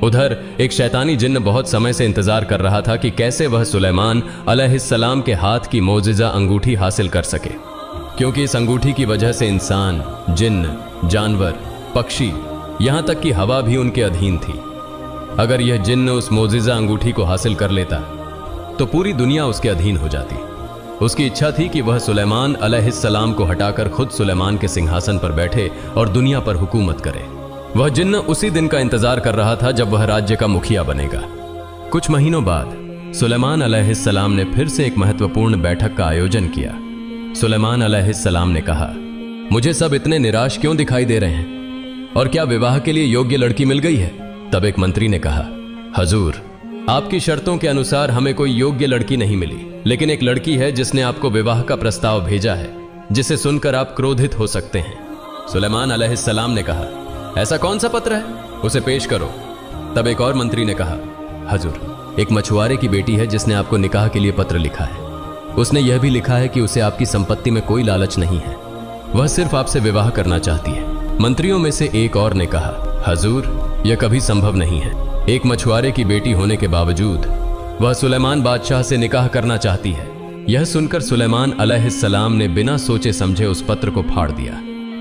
उधर एक शैतानी जिन्न बहुत समय से इंतजार कर रहा था कि कैसे वह सुलेमान अलैहिस्सलाम के हाथ की मोजिजा अंगूठी हासिल कर सके, क्योंकि इस अंगूठी की वजह से इंसान, जिन्न, जानवर, पक्षी, यहां तक कि हवा भी उनके अधीन थी। अगर यह जिन्न उस मोजिजा अंगूठी को हासिल कर लेता तो पूरी दुनिया उसके अधीन हो जाती। उसकी इच्छा थी कि वह सुलेमान अलैहिस्सलाम को हटाकर खुद सुलेमान के सिंहासन पर बैठे और दुनिया पर हुकूमत करे। वह जिन्न उसी दिन का इंतजार कर रहा था जब वह राज्य का मुखिया बनेगा। कुछ महीनों बाद सुलेमान अलैहिस्सलाम ने फिर से एक महत्वपूर्ण बैठक का आयोजन किया। सुलेमान अलैहिस्सलाम ने कहा, मुझे सब इतने निराश क्यों दिखाई दे रहे हैं, और क्या विवाह के लिए योग्य लड़की मिल गई है? तब एक मंत्री ने कहा, हजूर, आपकी शर्तों के अनुसार हमें कोई योग्य लड़की नहीं मिली, लेकिन एक लड़की है जिसने आपको विवाह का प्रस्ताव भेजा है, जिसे सुनकर आप क्रोधित हो सकते हैं। सुलेमान अलैहिस्सलाम ने कहा, ऐसा कौन सा पत्र है, उसे पेश करो। तब एक और मंत्री ने कहा, हजूर, एक मछुआरे की बेटी है जिसने आपको निकाह के लिए पत्र लिखा है। उसने यह भी लिखा है कि उसे आपकी संपत्ति में कोई लालच नहीं है, वह सिर्फ आपसे विवाह करना चाहती है। मंत्रियों में से एक और ने कहा, हजूर, यह कभी संभव नहीं है। एक मछुआरे की बेटी होने के बावजूद वह सुलेमान बादशाह से निकाह करना चाहती है। यह सुनकर सुलेमान अलैहिस्सलाम ने बिना सोचे समझे उस पत्र को फाड़ दिया।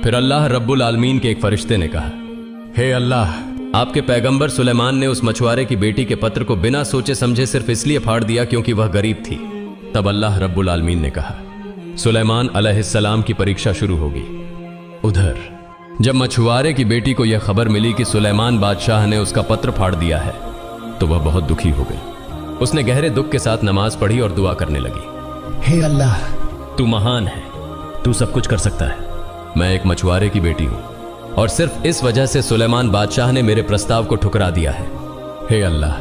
फिर अल्लाह रब्बुल आलमीन के एक फरिश्ते ने कहा, हे अल्लाह, आपके पैगंबर सुलेमान ने उस मछुआरे की बेटी के पत्र को बिना सोचे समझे सिर्फ इसलिए फाड़ दिया क्योंकि वह गरीब थी। तब अल्लाह रब्बुल आलमीन ने कहा, सुलेमान अलैहिस्सलाम की परीक्षा शुरू होगी। उधर जब मछुआरे की बेटी को यह खबर मिली कि सुलेमान बादशाह ने उसका पत्र फाड़ दिया है तो वह बहुत दुखी हो गई। उसने गहरे दुख के साथ नमाज पढ़ी और दुआ करने लगी, हे अल्लाह, तू महान है, तू सब कुछ कर सकता है। मैं एक मछुआरे की बेटी हूं और सिर्फ इस वजह से सुलेमान बादशाह ने मेरे प्रस्ताव को ठुकरा दिया है। हे अल्लाह,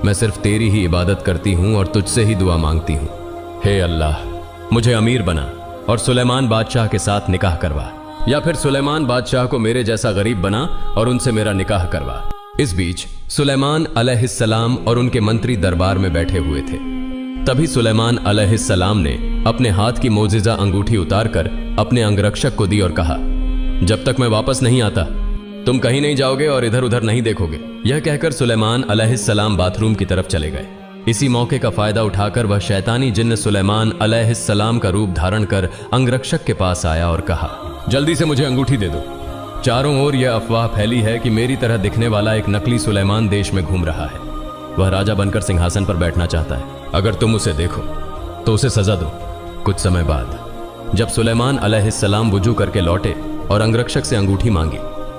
मैं सिर्फ तेरी ही इबादत करती हूं और तुझसे ही दुआ मांगती हूं। हे अल्लाह, मुझे अमीर बना और सुलेमान बादशाह के साथ निकाह करवा, या फिर सुलेमान बादशाह को मेरे जैसा गरीब बना और उनसे मेरा निकाह करवा। इस बीच सुलेमान अलैहिस्सलाम और उनके मंत्री दरबार में बैठे हुए थे। तभी सुलेमान अलैहिस्सलाम ने अपने हाथ की मोजिजा अंगूठी उतारकर अपने अंगरक्षक को दी और कहा, जब तक मैं वापस नहीं आता तुम कहीं नहीं जाओगे और इधर उधर नहीं देखोगे। यह कहकर सुलेमान अलैहिस्सलाम बाथरूम की तरफ चले गए। इसी मौके का फायदा उठाकर वह शैतानी जिन्न सुलेमान अलैहिस्सलाम का रूप धारण कर अंगरक्षक के पास आया और कहा, जल्दी से मुझे अंगूठी दे दो। चारों ओर यह अफवाह फैली है कि मेरी तरह दिखने वाला एक नकली सुलेमान देश में घूम रहा है। वह राजा बनकर सिंहासन पर बैठना चाहता है। अगर तुम उसे देखो तो उसे सजा दो। कुछ समय बाद जब सुलेमान अलैहिस्सलाम वुजू करके लौटे और अंगरक्षक से अंगूठी मांगी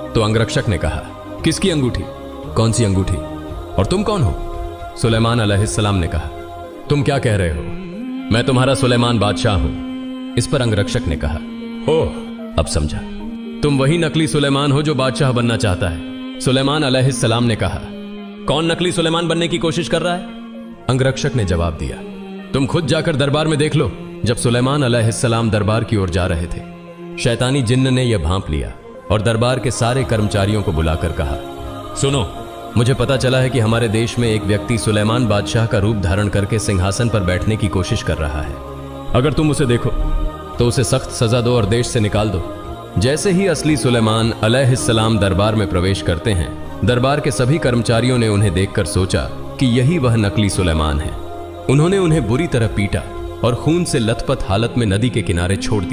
तो अंगरक्षक ने कहा, किसकी अंगूठी? कौन सी अंगूठी? और तुम कौन हो? सुलेमान अलैहिस्सलाम ने कहा, तुम क्या कह रहे हो? मैं तुम्हारा सुलेमान बादशाह हूं। इस पर अंगरक्षक ने कहा, ओह, अब समझा, तुम वही नकली सुलेमान हो जो बादशाह बनना चाहता है। सुलेमान अलैहिस्सलाम ने कहा, कौन नकली सुलेमान बनने की कोशिश कर रहा है? अंगरक्षक ने जवाब दिया, तुम खुद जाकर दरबार में देख लो। जब सुलेमान अलैहिस्सलाम दरबार की ओर जा रहे थे, शैतानी जिन्न ने यह भांप लिया और दरबार के सारे कर्मचारियों को बुलाकर कहा, सुनो, मुझे पता चला है कि हमारे देश में एक व्यक्ति सुलेमान बादशाह का रूप धारण करके सिंहासन पर बैठने की कोशिश कर रहा है। अगर तुम उसे देखो तो उसे सख्त सजा दो और देश से निकाल दो। जैसे ही असली सुलेमान अलैहिस्सलाम दरबार में प्रवेश करते हैं, दरबार के सभी कर्मचारियों ने उन्हें देखकर सोचा कि यही वह नकली सुलेमान है। उन्होंने उन्हें बुरी तरह पीटा और खून से लथपथ हालत में नदी के किनारे छोड़ दिया।